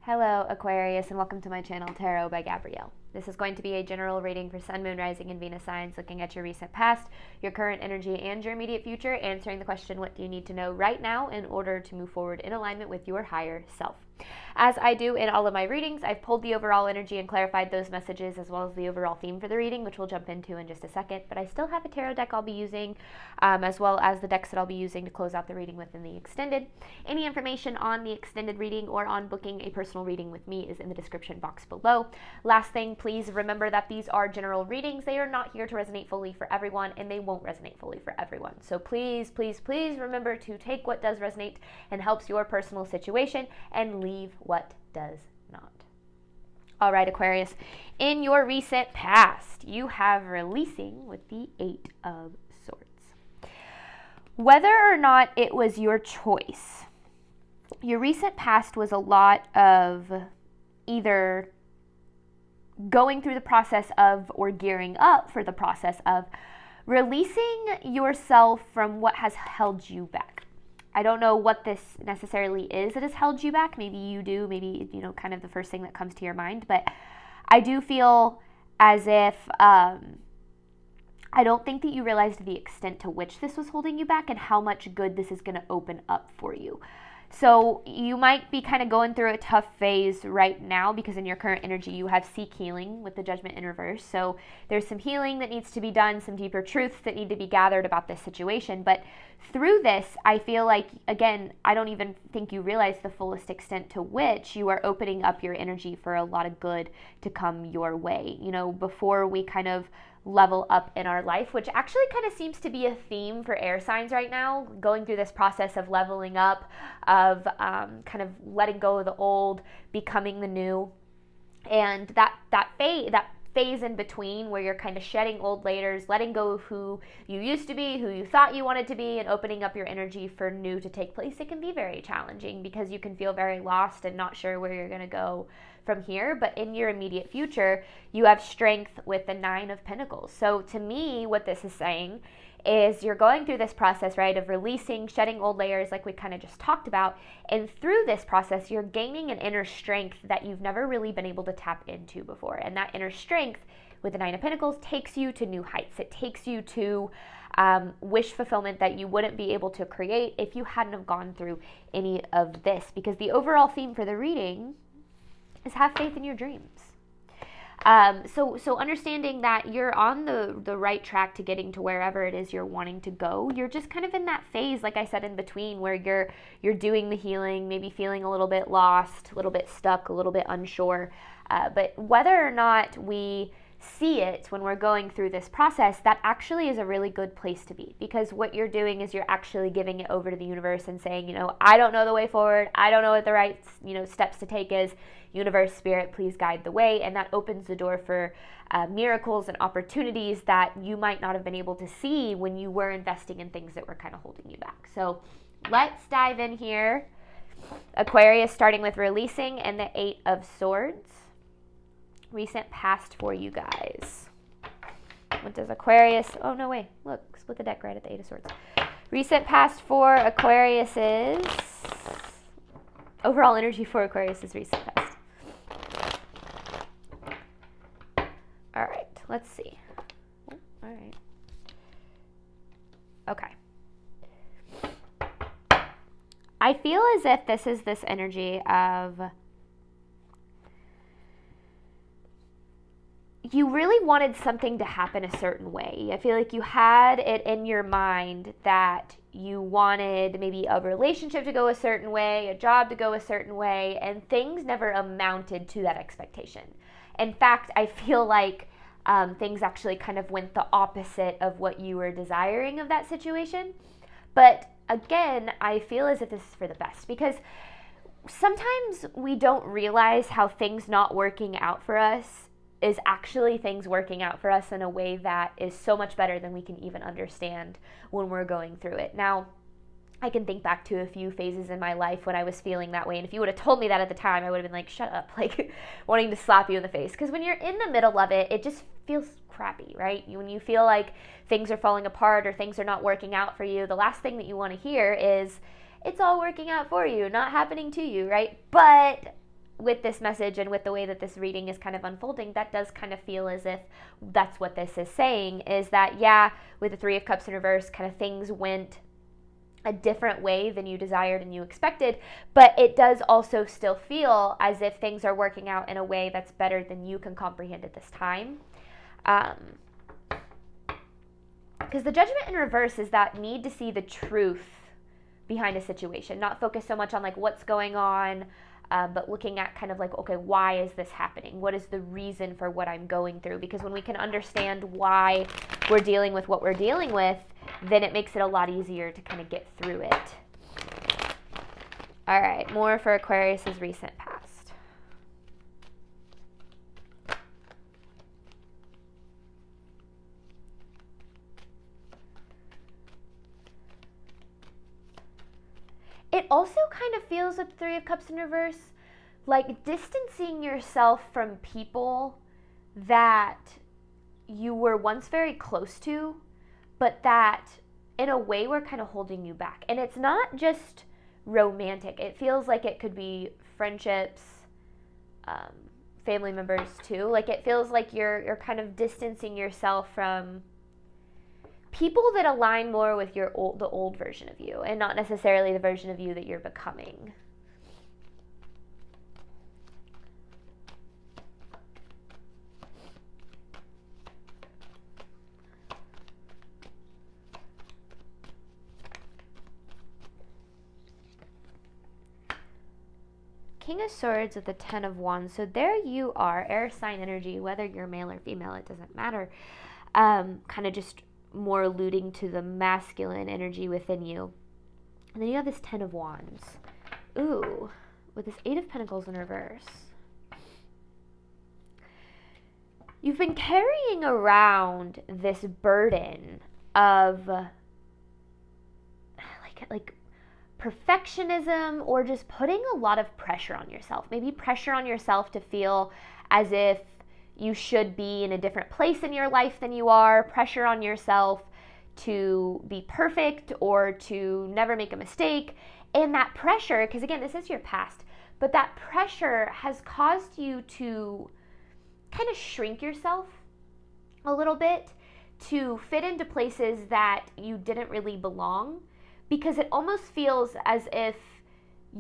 Hello, Aquarius, and welcome to my channel, Tarot by Gabrielle. This is going to be a general reading for Sun, Moon, Rising, and Venus signs, looking at your recent past, your current energy, and your immediate future, answering the question, what do you need to know right now in order to move forward in alignment with your higher self? As I do in all of my readings, I've pulled the overall energy and clarified those messages, as well as the overall theme for the reading, which we'll jump into in just a second. But I still have a tarot deck I'll be using, as well as the decks that I'll be using to close out the reading within the extended. Any information on the extended reading or on booking a personal reading with me is in the description box below. Last thing, please remember that these are general readings. They are not here to resonate fully for everyone, and they won't resonate fully for everyone. So please, please, please remember to take what does resonate and helps your personal situation and leave what does not. All right, Aquarius, in your recent past, you have releasing with the Eight of Swords. Whether or not it was your choice, your recent past was a lot of either going through the process of or gearing up for the process of releasing yourself from what has held you back. I don't know what this necessarily is that has held you back. Maybe you do, maybe, kind of the first thing that comes to your mind. But I do feel as if I don't think that you realized the extent to which this was holding you back and how much good this is going to open up for you. So you might be kind of going through a tough phase right now because in your current energy, you have seek healing with the Judgment in reverse. So there's some healing that needs to be done, some deeper truths that need to be gathered about this situation. But through this, I feel like, again, I don't even think you realize the fullest extent to which you are opening up your energy for a lot of good to come your way. Before we kind of level up in our life, which actually kind of seems to be a theme for air signs right now, going through this process of leveling up, of kind of letting go of the old, becoming the new. And that phase in between where you're kind of shedding old layers, letting go of who you used to be, who you thought you wanted to be, and opening up your energy for new to take place, it can be very challenging because you can feel very lost and not sure where you're going to go from here. But in your immediate future, you have strength with the Nine of Pentacles. So to me, what this is saying is you're going through this process, right, of releasing, shedding old layers like we kind of just talked about. And through this process, you're gaining an inner strength that you've never really been able to tap into before. And that inner strength with the Nine of Pentacles takes you to new heights. It takes you to wish fulfillment that you wouldn't be able to create if you hadn't have gone through any of this. Because the overall theme for the reading is have faith in your dreams. So understanding that you're on the right track to getting to wherever it is you're wanting to go. You're just kind of in that phase, like I said, in between where you're doing the healing, maybe feeling a little bit lost, a little bit stuck, a little bit unsure. But whether or not we see it when we're going through this process, that actually is a really good place to be, because what you're doing is you're actually giving it over to the universe and saying, I don't know the way forward. I don't know what the right, steps to take is. Universe, spirit, please guide the way. And that opens the door for miracles and opportunities that you might not have been able to see when you were investing in things that were kind of holding you back. So let's dive in here. Aquarius, starting with releasing and the Eight of Swords. Recent past for you guys. What does Aquarius, oh no way, look, split the deck right at the Eight of Swords. Recent past for Aquarius is, overall energy for Aquarius is recent past. All right, let's see. Oh, all right. Okay. I feel as if this is this energy of you really wanted something to happen a certain way. I feel like you had it in your mind that you wanted maybe a relationship to go a certain way, a job to go a certain way, and things never amounted to that expectation. In fact, I feel like things actually kind of went the opposite of what you were desiring of that situation. But again, I feel as if this is for the best, because sometimes we don't realize how things not working out for us is actually things working out for us in a way that is so much better than we can even understand when we're going through it. Now, I can think back to a few phases in my life when I was feeling that way. And if you would have told me that at the time, I would have been like, shut up, like wanting to slap you in the face. Because when you're in the middle of it, it just feels crappy, right? When you feel like things are falling apart or things are not working out for you, the last thing that you want to hear is, it's all working out for you, not happening to you, right? But with this message and with the way that this reading is kind of unfolding, that does kind of feel as if that's what this is saying, is that, yeah, with the Three of Cups in reverse, kind of things went a different way than you desired and you expected, but it does also still feel as if things are working out in a way that's better than you can comprehend at this time. Because the Judgment in reverse is that need to see the truth behind a situation, not focus so much on like what's going on, but looking at kind of like, okay, why is this happening? What is the reason for what I'm going through? Because when we can understand why we're dealing with what we're dealing with, then it makes it a lot easier to kind of get through it. All right, more for Aquarius's recent past. It also kind of feels with Three of Cups in reverse, like distancing yourself from people that you were once very close to, but that in a way were kind of holding you back. And it's not just romantic. It feels like it could be friendships, family members too. Like it feels like you're kind of distancing yourself from people that align more with the old version of you and not necessarily the version of you that you're becoming. King of Swords with the Ten of Wands. So there you are, air sign energy, whether you're male or female, it doesn't matter. Kind of just more alluding to the masculine energy within you. And then you have this Ten of Wands. Ooh, with this Eight of Pentacles in reverse. You've been carrying around this burden of like perfectionism, or just putting a lot of pressure on yourself. Maybe pressure on yourself to feel as if you should be in a different place in your life than you are. Pressure on yourself to be perfect or to never make a mistake. And that pressure, because again, this is your past, but that pressure has caused you to kind of shrink yourself a little bit to fit into places that you didn't really belong. Because it almost feels as if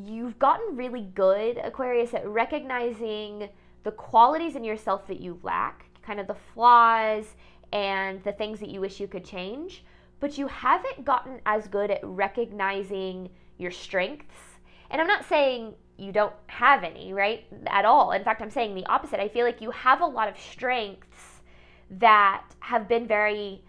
you've gotten really good, Aquarius, at recognizing the qualities in yourself that you lack, kind of the flaws and the things that you wish you could change, but you haven't gotten as good at recognizing your strengths. And I'm not saying you don't have any, right, at all. In fact, I'm saying the opposite. I feel like you have a lot of strengths that have been very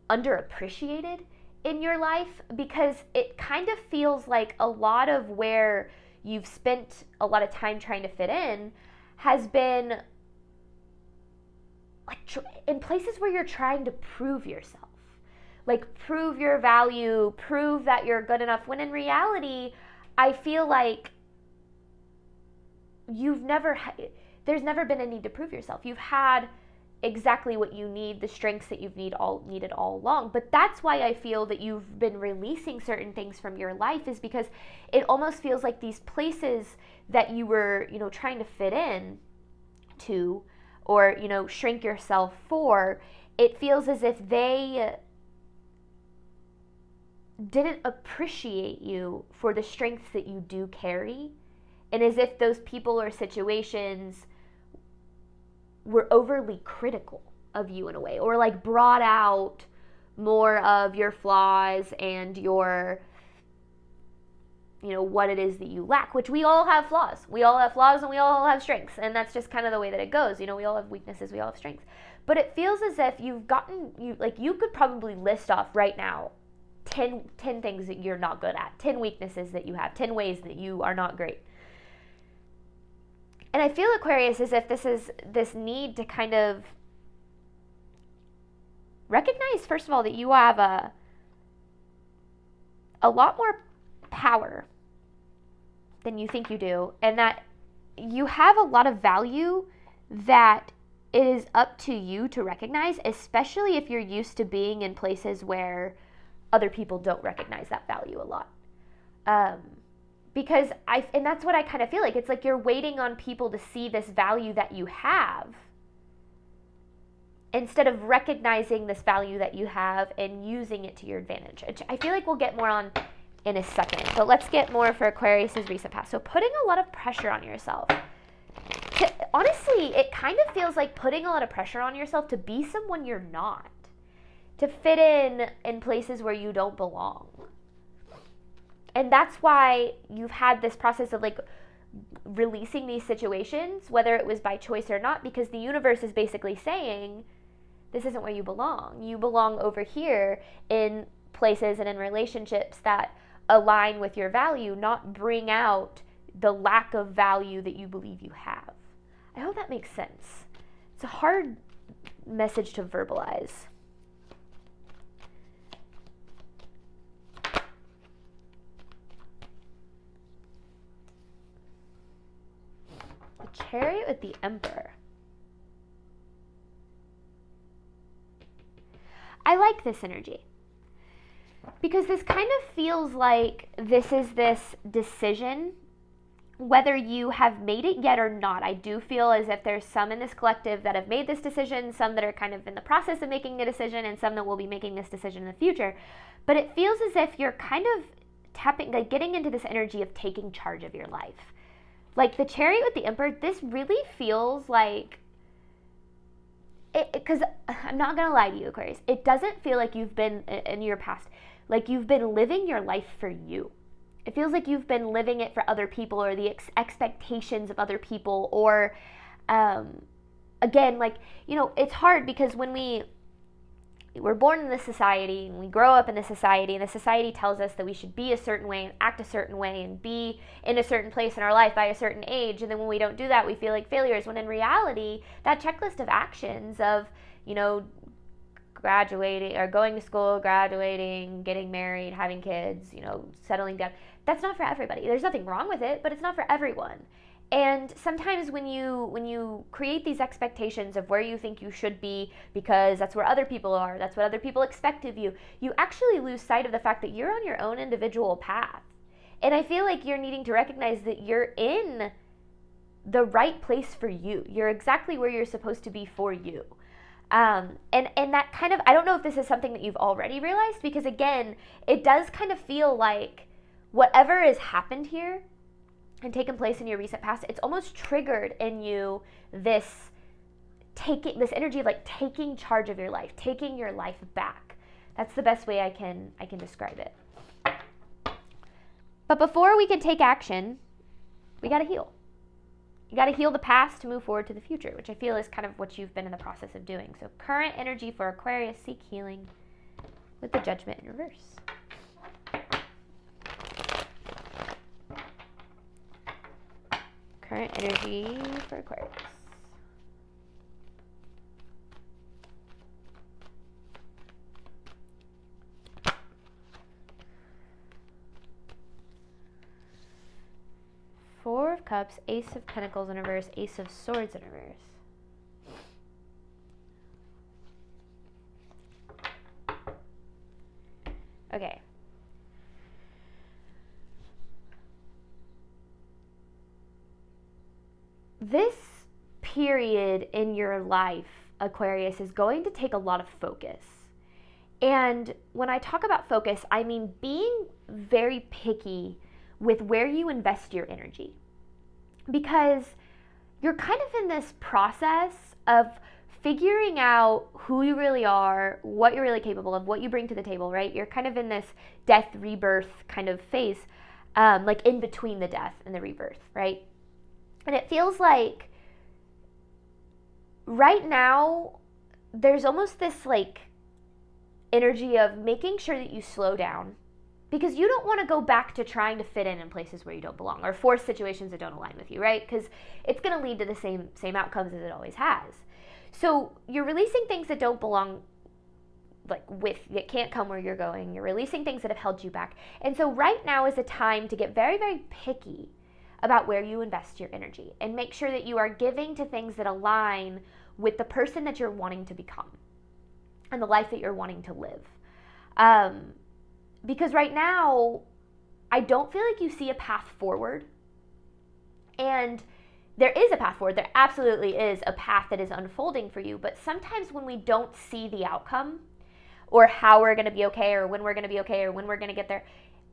underappreciated in your life, because it kind of feels like a lot of where you've spent a lot of time trying to fit in has been like in places where you're trying to prove yourself, like prove your value, prove that you're good enough, when in reality, I feel like there's never been a need to prove yourself. You've had exactly what you need, the strengths that you've needed all along. But that's why I feel that you've been releasing certain things from your life, is because it almost feels like these places that you were, trying to fit in to, or, shrink yourself for, it feels as if they didn't appreciate you for the strengths that you do carry, and as if those people or situations were overly critical of you in a way, or like brought out more of your flaws and your, what it is that you lack, which we all have flaws. We all have flaws and we all have strengths. And that's just kind of the way that it goes. We all have weaknesses, we all have strengths. But it feels as if you could probably list off right now 10 things that you're not good at, 10 weaknesses that you have, 10 ways that you are not great. And I feel, Aquarius, as if this is this need to kind of recognize, first of all, that you have a lot more power than you think you do, and that you have a lot of value that it is up to you to recognize, especially if you're used to being in places where other people don't recognize that value a lot. Because and that's what I kind of feel like. It's like you're waiting on people to see this value that you have instead of recognizing this value that you have and using it to your advantage. I feel like we'll get more on in a second, but let's get more for Aquarius's recent past. So putting a lot of pressure on yourself. Honestly, it kind of feels like putting a lot of pressure on yourself to be someone you're not, to fit in places where you don't belong. And that's why you've had this process of like releasing these situations, whether it was by choice or not, because the universe is basically saying, this isn't where you belong. You belong over here in places and in relationships that align with your value, not bring out the lack of value that you believe you have. I hope that makes sense. It's a hard message to verbalize. The Chariot with the Emperor. I like this energy because this kind of feels like this is this decision, whether you have made it yet or not. I do feel as if there's some in this collective that have made this decision, some that are kind of in the process of making a decision, and some that will be making this decision in the future. But it feels as if you're kind of getting into this energy of taking charge of your life. Like the Chariot with the Emperor, this really feels like, because I'm not going to lie to you, Aquarius, it doesn't feel like you've been, in your past, like you've been living your life for you. It feels like you've been living it for other people, or the expectations of other people, or again, like, it's hard because when we're born in this society and we grow up in this society, and the society tells us that we should be a certain way and act a certain way and be in a certain place in our life by a certain age, and then when we don't do that we feel like failures, when in reality that checklist of actions of graduating or going to school, graduating, getting married, having kids, settling down, that's not for everybody. There's nothing wrong with it, but it's not for everyone. And sometimes when you create these expectations of where you think you should be because that's where other people are, that's what other people expect of you, you actually lose sight of the fact that you're on your own individual path. And I feel like you're needing to recognize that you're in the right place for you. You're exactly where you're supposed to be for you. And that kind of, I don't know if this is something that you've already realized, because again, it does kind of feel like whatever has happened here and taken place in your recent past, it's almost triggered in you this energy of like taking charge of your life, taking your life back. That's the best way I can describe it. But before we can take action, we got to heal. You got to heal the past to move forward to the future, which I feel is kind of what you've been in the process of doing. So current energy for Aquarius, seek healing with the Judgment in reverse. Current energy for Aquarius. Four of Cups, Ace of Pentacles in reverse, Ace of Swords in reverse. Okay. This period in your life, Aquarius, is going to take a lot of focus. And when I talk about focus, I mean being very picky with where you invest your energy. Because you're kind of in this process of figuring out who you really are, what you're really capable of, what you bring to the table, right? You're kind of in this death, rebirth kind of phase, like in between the death and the rebirth, right? And it feels like right now there's almost this like energy of making sure that you slow down, because you don't want to go back to trying to fit in places where you don't belong or force situations that don't align with you, right? Because it's going to lead to the same outcomes as it always has. So you're releasing things that don't belong, that can't come where you're going. You're releasing things that have held you back. And so right now is a time to get very, very picky about where you invest your energy and make sure that you are giving to things that align with the person that you're wanting to become and the life that you're wanting to live. Because right now, I don't feel like you see a path forward. And there is a path forward. There absolutely is a path that is unfolding for you. But sometimes when we don't see the outcome or how we're going to be okay or when we're going to be okay or when we're going to get there,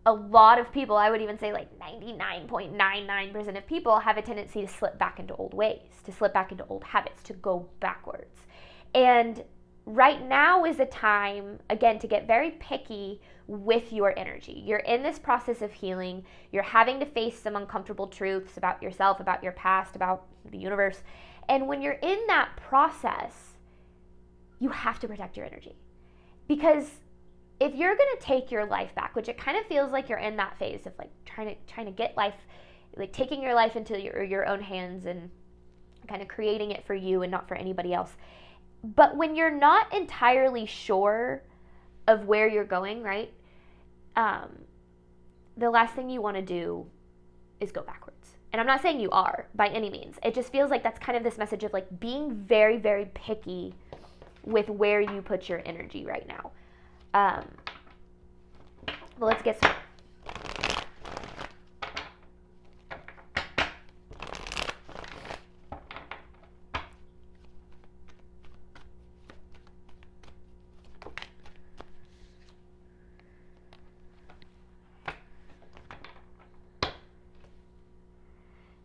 a lot of people, I would even say like 99.99% of people have a tendency to slip back into old ways, to slip back into old habits, to go backwards. And right now is a time, again, to get very picky with your energy. You're in this process of healing. You're having to face some uncomfortable truths about yourself, about your past, about the universe. And when you're in that process, you have to protect your energy. Because if you're going to take your life back, which it kind of feels like you're in that phase of like trying to get life, like taking your life into your own hands and kind of creating it for you and not for anybody else. But when you're not entirely sure of where you're going, right, the last thing you want to do is go backwards. And I'm not saying you are by any means. It just feels like that's kind of this message of like being very, very picky with where you put your energy right now. Well, let's get started.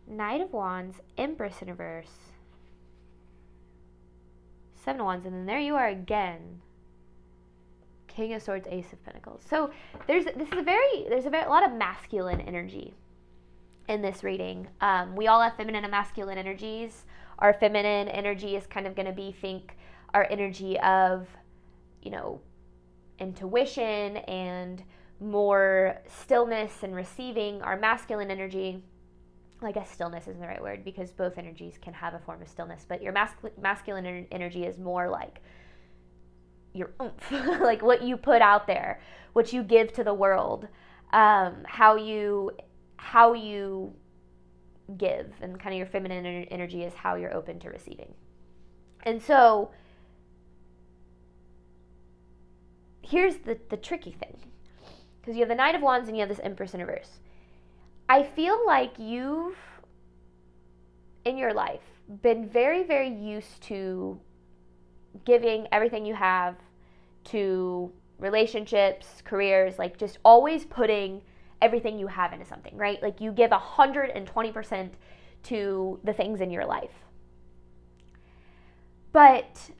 Knight of Wands, Empress in reverse, Seven of Wands, and then there you are again. King of Swords, Ace of Pentacles. So there's a lot of masculine energy in this reading. We all have feminine and masculine energies. Our feminine energy is kind of going to be, think, our energy of, intuition and more stillness and receiving. Our masculine energy, I guess stillness isn't the right word because both energies can have a form of stillness, but your masculine energy is more like your oomph, like what you put out there, what you give to the world, how you give, and kind of your feminine energy is how you're open to receiving. And so here's the tricky thing, because you have the Knight of Wands and you have this Empress in reverse. I feel like you've, in your life, been very, very used to giving everything you have to relationships, careers, like just always putting everything you have into something, right? Like you give 120% to the things in your life. But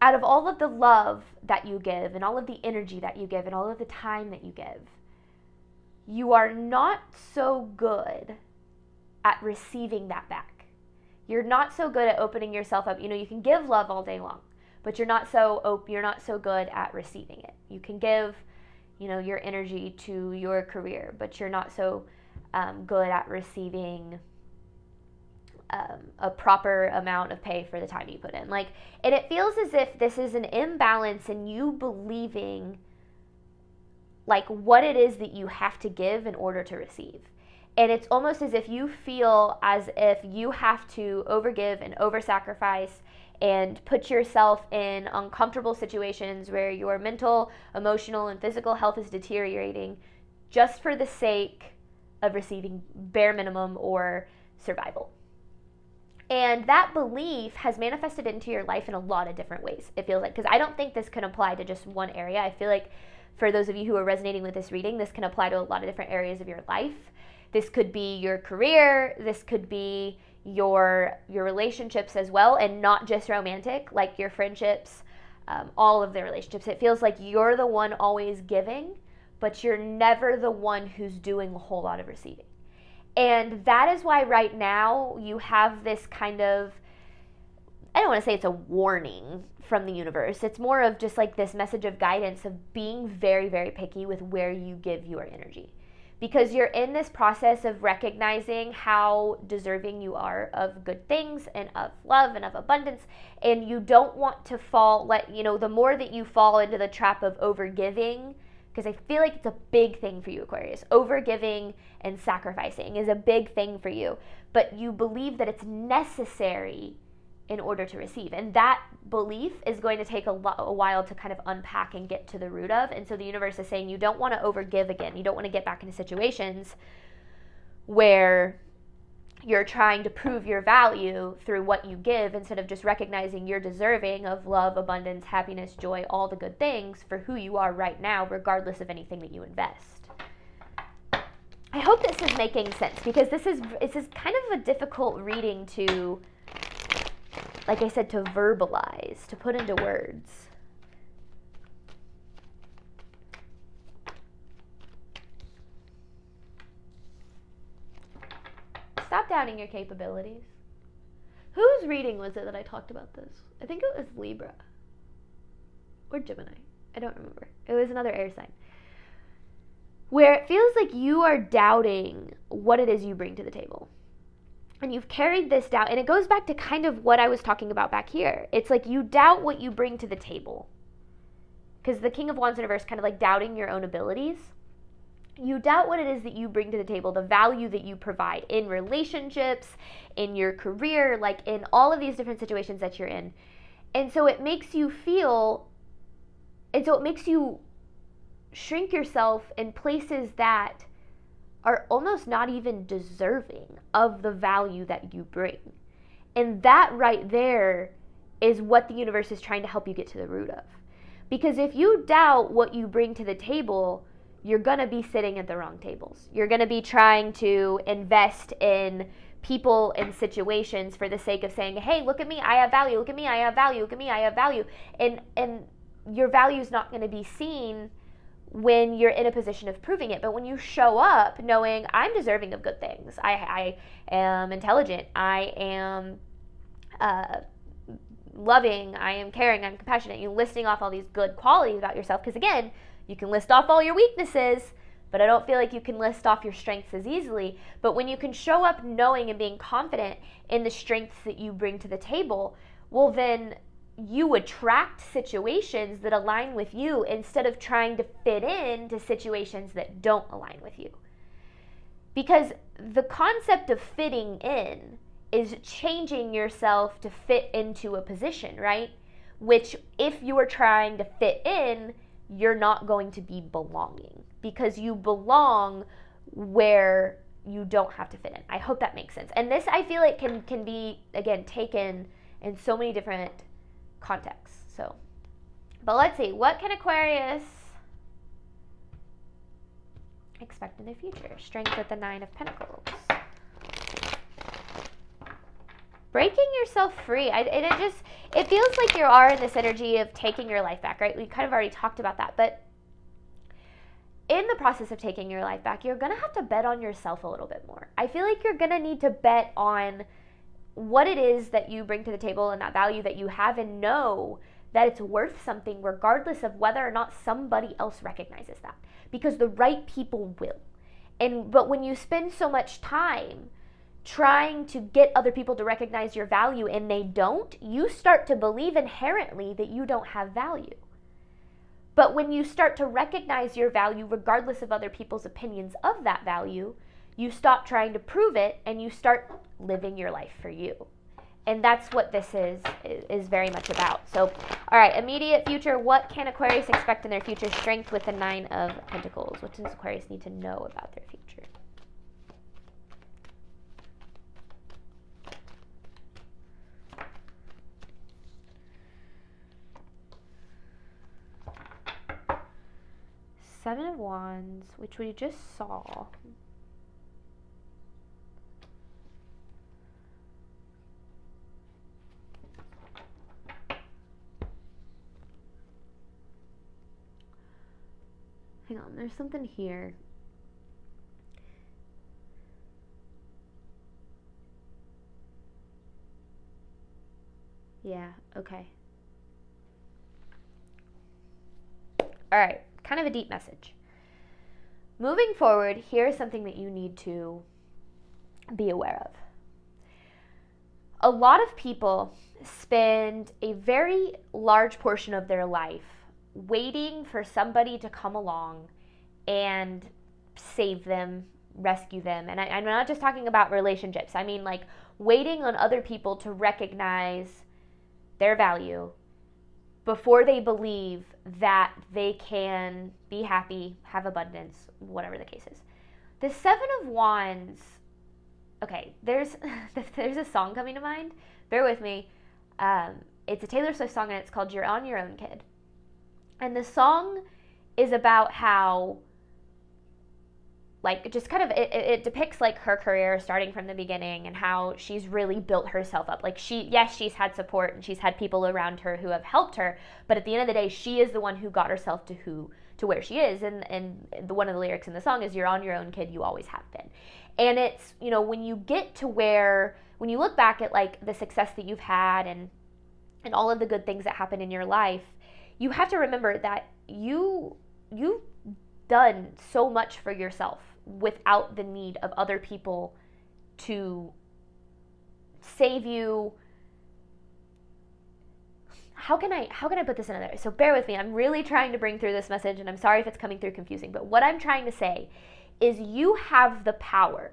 out of all of the love that you give and all of the energy that you give and all of the time that you give, you are not so good at receiving that back. You're not so good at opening yourself up. You can give love all day long, but you're not so good at receiving it. You can give, your energy to your career, but you're not so good at receiving a proper amount of pay for the time you put in. And it feels as if this is an imbalance in you believing like what it is that you have to give in order to receive. And it's almost as if you feel as if you have to overgive and over-sacrifice and put yourself in uncomfortable situations where your mental, emotional, and physical health is deteriorating just for the sake of receiving bare minimum or survival. And that belief has manifested into your life in a lot of different ways, it feels like. Because I don't think this can apply to just one area. I feel like for those of you who are resonating with this reading, this can apply to a lot of different areas of your life. This could be your career. This could be your relationships as well, and not just romantic, like your friendships, all of the relationships. It feels like you're the one always giving, but you're never the one who's doing a whole lot of receiving. And that is why right now you have this kind of, I don't want to say it's a warning from the universe. It's more of just like this message of guidance of being very, very picky with where you give your energy. Because you're in this process of recognizing how deserving you are of good things and of love and of abundance. And you don't want to fall, the more that you fall into the trap of overgiving, because I feel like it's a big thing for you, Aquarius. Overgiving and sacrificing is a big thing for you. But you believe that it's necessary in order to receive. And that belief is going to take a while to kind of unpack and get to the root of. And so the universe is saying you don't want to overgive again. You don't want to get back into situations where you're trying to prove your value through what you give instead of just recognizing you're deserving of love, abundance, happiness, joy, all the good things for who you are right now, regardless of anything that you invest. I hope this is making sense, because this is kind of a difficult reading to, like I said, to verbalize, to put into words. Stop doubting your capabilities. Whose reading was it that I talked about this? I think it was Libra or Gemini. I don't remember. It was another air sign. Where it feels like you are doubting what it is you bring to the table. And you've carried this doubt, and it goes back to kind of what I was talking about back here. It's like you doubt what you bring to the table. Because the King of Wands in reverse, kind of like doubting your own abilities. You doubt what it is that you bring to the table, the value that you provide in relationships, in your career, like in all of these different situations that you're in. And so it makes you shrink yourself in places that are almost not even deserving of the value that you bring. And that right there is what the universe is trying to help you get to the root of. Because if you doubt what you bring to the table, you're going to be sitting at the wrong tables. You're going to be trying to invest in people and situations for the sake of saying, hey, look at me, I have value. Look at me, I have value. Look at me, I have value. And your value is not going to be seen when you're in a position of proving it. But when you show up knowing I'm deserving of good things, I am intelligent, I am loving, I am caring, I'm compassionate, you're listing off all these good qualities about yourself. Because again, you can list off all your weaknesses, but I don't feel like you can list off your strengths as easily. But when you can show up knowing and being confident in the strengths that you bring to the table, well, then you attract situations that align with you instead of trying to fit into situations that don't align with you. Because the concept of fitting in is changing yourself to fit into a position, right? Which, if you are trying to fit in, you're not going to be belonging, because you belong where you don't have to fit in. I hope that makes sense. And this, I feel like, can be, again, taken in so many different contexts. So, but let's see, what can Aquarius expect in the future? Strength with the 9 of Pentacles. Breaking yourself free. It feels like you are in this energy of taking your life back, right? We kind of already talked about that, but in the process of taking your life back, you're going to have to bet on yourself a little bit more. I feel like you're going to need to bet on what it is that you bring to the table and that value that you have, and know that it's worth something regardless of whether or not somebody else recognizes that, because the right people will. But when you spend so much time trying to get other people to recognize your value and they don't, you start to believe inherently that you don't have value. But when you start to recognize your value regardless of other people's opinions of that value, you stop trying to prove it and you start living your life for you. And that's what this is very much about. So, all right, immediate future. What can Aquarius expect in their future? Strength with the 9 of Pentacles. What does Aquarius need to know about their future? Seven of Wands, which we just saw. Hang on, there's something here. Yeah, okay. All right, kind of a deep message. Moving forward, here's something that you need to be aware of. A lot of people spend a very large portion of their life waiting for somebody to come along and save them, rescue them. And I'm not just talking about relationships. I mean, like, waiting on other people to recognize their value before they believe that they can be happy, have abundance, whatever the case is. The Seven of Wands, okay, there's a song coming to mind. Bear with me. It's a Taylor Swift song, and it's called You're On Your Own, Kid. And the song is about how, like, just kind of, it depicts, like, her career starting from the beginning and how she's really built herself up. Like, she's had support and she's had people around her who have helped her, but at the end of the day, she is the one who got herself to where she is. And one of the lyrics in the song is, you're on your own, kid, you always have been. And it's, you know, when you get to where, when you look back at, like, the success that you've had and all of the good things that happen in your life, you have to remember that you've done so much for yourself without the need of other people to save you. How can I put this in another way? So bear with me. I'm really trying to bring through this message, and I'm sorry if it's coming through confusing, but what I'm trying to say is you have the power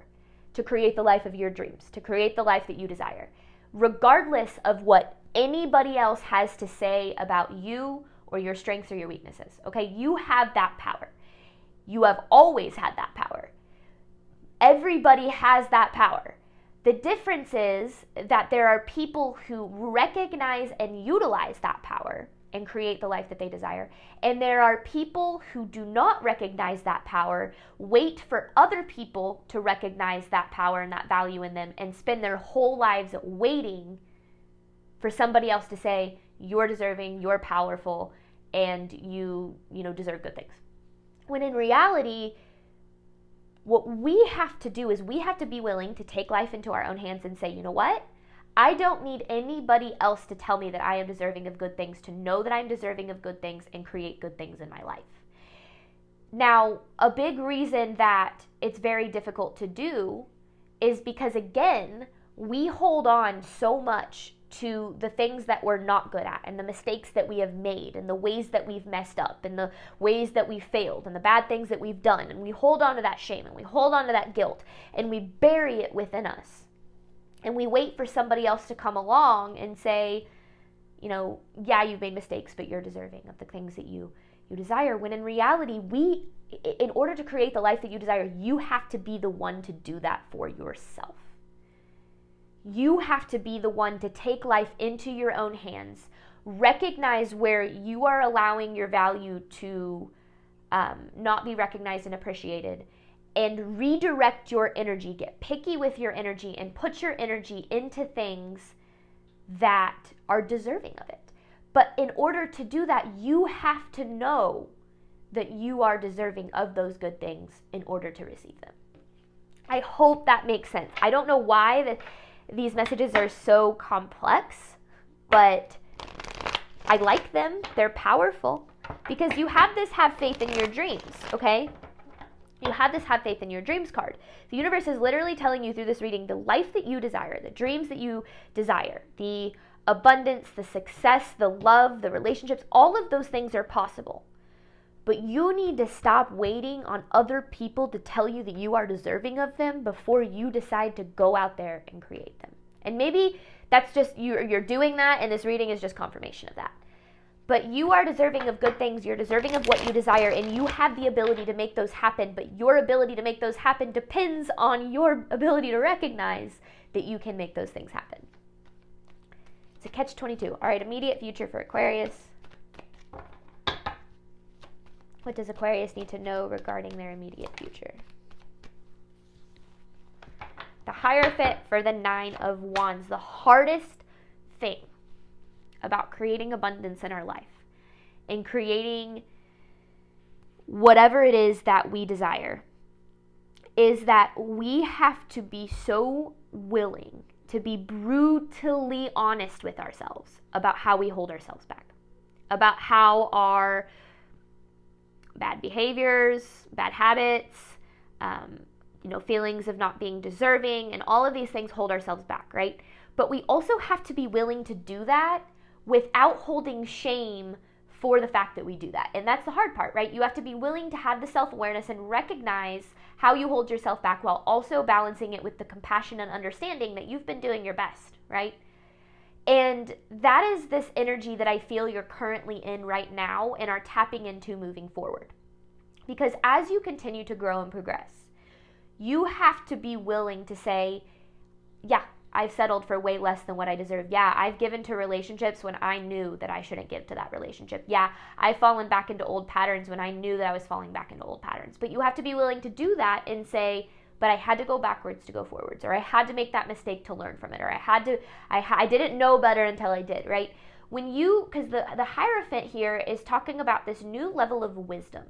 to create the life of your dreams, to create the life that you desire, regardless of what anybody else has to say about you or your strengths or your weaknesses. Okay? You have that power. You have always had that power. Everybody has that power. The difference is that there are people who recognize and utilize that power and create the life that they desire. And there are people who do not recognize that power, wait for other people to recognize that power and that value in them, and spend their whole lives waiting for somebody else to say, you're deserving, you're powerful, and you deserve good things. When in reality, what we have to do is we have to be willing to take life into our own hands and say, you know what? I don't need anybody else to tell me that I am deserving of good things, to know that I'm deserving of good things and create good things in my life. Now, a big reason that it's very difficult to do is because, again, we hold on so much to the things that we're not good at and the mistakes that we have made and the ways that we've messed up and the ways that we've failed and the bad things that we've done. And we hold on to that shame and we hold on to that guilt and we bury it within us. And we wait for somebody else to come along and say, you know, yeah, you've made mistakes, but you're deserving of the things that you desire. When in reality, in order to create the life that you desire, you have to be the one to do that for yourself. You have to be the one to take life into your own hands, recognize where you are allowing your value to not be recognized and appreciated, and redirect your energy. Get picky with your energy and put your energy into things that are deserving of it. But in order to do that, you have to know that you are deserving of those good things in order to receive them. I hope that makes sense. I don't know why these messages are so complex, but I like them. They're powerful because you have this have faith in your dreams, okay? You have this have faith in your dreams card. The universe is literally telling you through this reading the life that you desire, the dreams that you desire, the abundance, the success, the love, the relationships, all of those things are possible. But you need to stop waiting on other people to tell you that you are deserving of them before you decide to go out there and create them. And maybe that's just, you're doing that and this reading is just confirmation of that. But you are deserving of good things. You're deserving of what you desire, and you have the ability to make those happen. But your ability to make those happen depends on your ability to recognize that you can make those things happen. It's a catch-22. All right, immediate future for Aquarius. What does Aquarius need to know regarding their immediate future? The Hierophant for the Nine of Wands. The hardest thing about creating abundance in our life and creating whatever it is that we desire is that we have to be so willing to be brutally honest with ourselves about how we hold ourselves back, about how our bad behaviors, bad habits, feelings of not being deserving, and all of these things hold ourselves back, right? But we also have to be willing to do that without holding shame for the fact that we do that. And that's the hard part, right? You have to be willing to have the self-awareness and recognize how you hold yourself back while also balancing it with the compassion and understanding that you've been doing your best, right? And that is this energy that I feel you're currently in right now and are tapping into moving forward. Because as you continue to grow and progress, you have to be willing to say, yeah, I've settled for way less than what I deserve. Yeah, I've given to relationships when I knew that I shouldn't give to that relationship. Yeah, I've fallen back into old patterns when I knew that I was falling back into old patterns. But you have to be willing to do that and say, but I had to go backwards to go forwards, or I had to make that mistake to learn from it, or I didn't know better until I did, right? Because the Hierophant here is talking about this new level of wisdom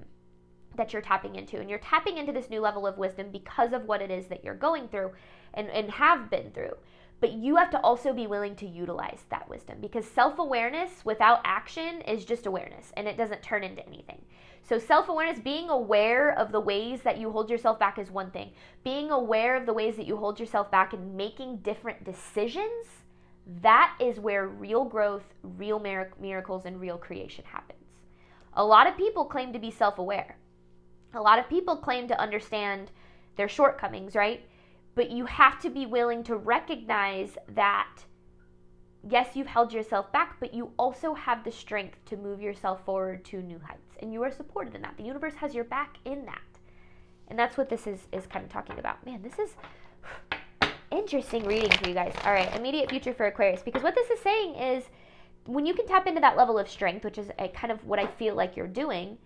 that you're tapping into, and you're tapping into this new level of wisdom because of what it is that you're going through and have been through. But you have to also be willing to utilize that wisdom, because self-awareness without action is just awareness, and it doesn't turn into anything. So self-awareness, being aware of the ways that you hold yourself back is one thing. Being aware of the ways that you hold yourself back and making different decisions, that is where real growth, real miracles, and real creation happens. A lot of people claim to be self-aware. A lot of people claim to understand their shortcomings, right? But you have to be willing to recognize that, yes, you've held yourself back, but you also have the strength to move yourself forward to new heights. And you are supported in that. The universe has your back in that. And that's what this is kind of talking about. Man, this is interesting reading for you guys. All right, immediate future for Aquarius. Because what this is saying is, when you can tap into that level of strength, which is kind of what I feel like you're doing,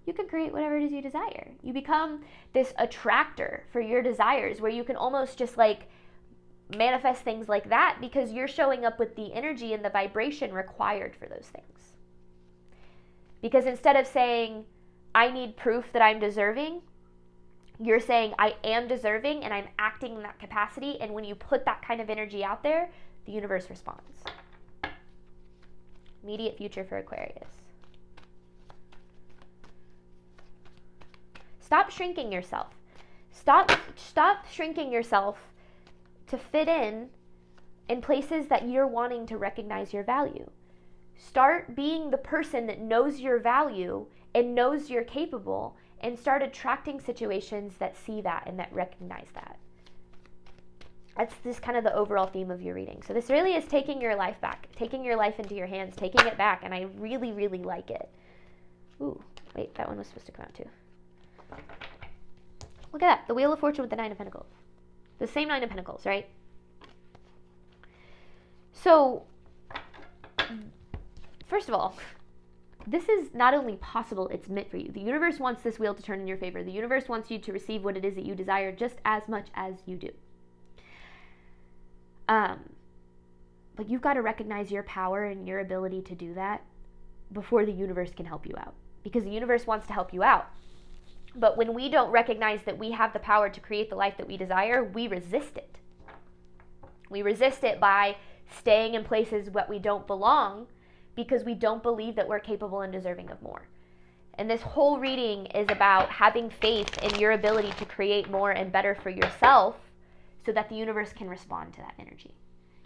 you can create whatever it is you desire. You become this attractor for your desires, where you can almost just like manifest things like that because you're showing up with the energy and the vibration required for those things. Because instead of saying, I need proof that I'm deserving, you're saying, I am deserving and I'm acting in that capacity. And when you put that kind of energy out there, the universe responds. Immediate future for Aquarius. Stop shrinking yourself. Stop shrinking yourself to fit in places that you're wanting to recognize your value. Start being the person that knows your value and knows you're capable, and start attracting situations that see that and that recognize that. That's this kind of the overall theme of your reading. So this really is taking your life back, taking your life into your hands, taking it back, and I really, really like it. Ooh, wait, that one was supposed to come out too. Look at that, the Wheel of Fortune with the Nine of Pentacles. The same Nine of Pentacles, right? So, first of all, this is not only possible, it's meant for you. The universe wants this wheel to turn in your favor. The universe wants you to receive what it is that you desire just as much as you do. But you've got to recognize your power and your ability to do that before the universe can help you out. Because the universe wants to help you out. But when we don't recognize that we have the power to create the life that we desire, we resist it. We resist it by staying in places where we don't belong because we don't believe that we're capable and deserving of more. And this whole reading is about having faith in your ability to create more and better for yourself so that the universe can respond to that energy.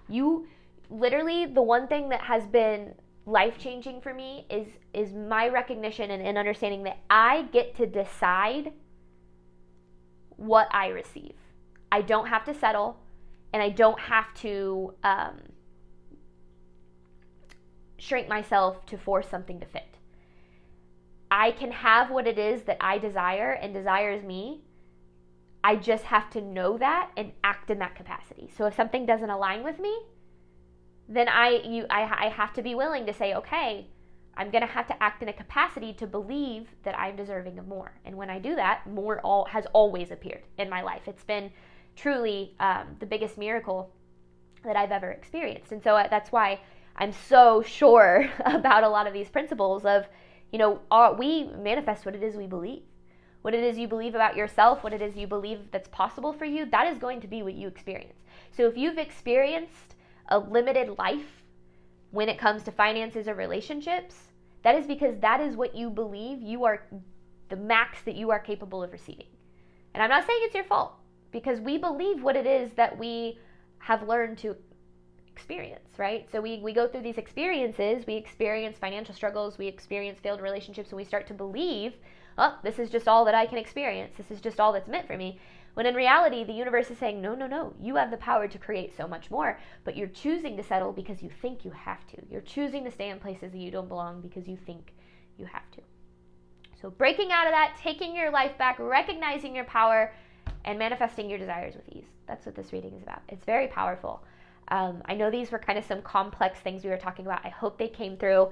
You, literally, the one thing that has been life-changing for me is my recognition and understanding that I get to decide what I receive. I don't have to settle, and I don't have to shrink myself to force something to fit. I can have what it is that I desire and desires me. I just have to know that and act in that capacity. So if something doesn't align with me, then I have to be willing to say, okay, I'm going to have to act in a capacity to believe that I'm deserving of more. And when I do that, more has always appeared in my life. It's been truly the biggest miracle that I've ever experienced. And so that's why I'm so sure about a lot of these principles of, we manifest what it is we believe. What it is you believe about yourself, what it is you believe that's possible for you, that is going to be what you experience. So if you've experienced a limited life when it comes to finances or relationships, that is because that is what you believe you are, the max that you are capable of receiving. And I'm not saying it's your fault, because we believe what it is that we have learned to experience, right? So we go through these experiences, we experience financial struggles, we experience failed relationships, and we start to believe, oh, this is just all that I can experience. This is just all that's meant for me. When in reality, the universe is saying, no, no, no, you have the power to create so much more, but you're choosing to settle because you think you have to. You're choosing to stay in places that you don't belong because you think you have to. So breaking out of that, taking your life back, recognizing your power, and manifesting your desires with ease. That's what this reading is about. It's very powerful. I know these were kind of some complex things we were talking about. I hope they came through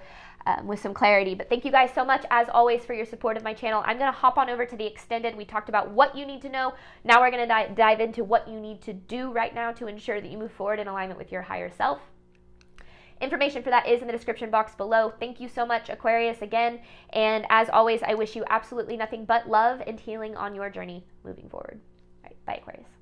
with some clarity. But thank you guys so much, as always, for your support of my channel. I'm going to hop on over to the extended. We talked about what you need to know. Now we're going to dive into what you need to do right now to ensure that you move forward in alignment with your higher self. Information for that is in the description box below. Thank you so much, Aquarius, again. And as always, I wish you absolutely nothing but love and healing on your journey moving forward. All right, bye, Aquarius.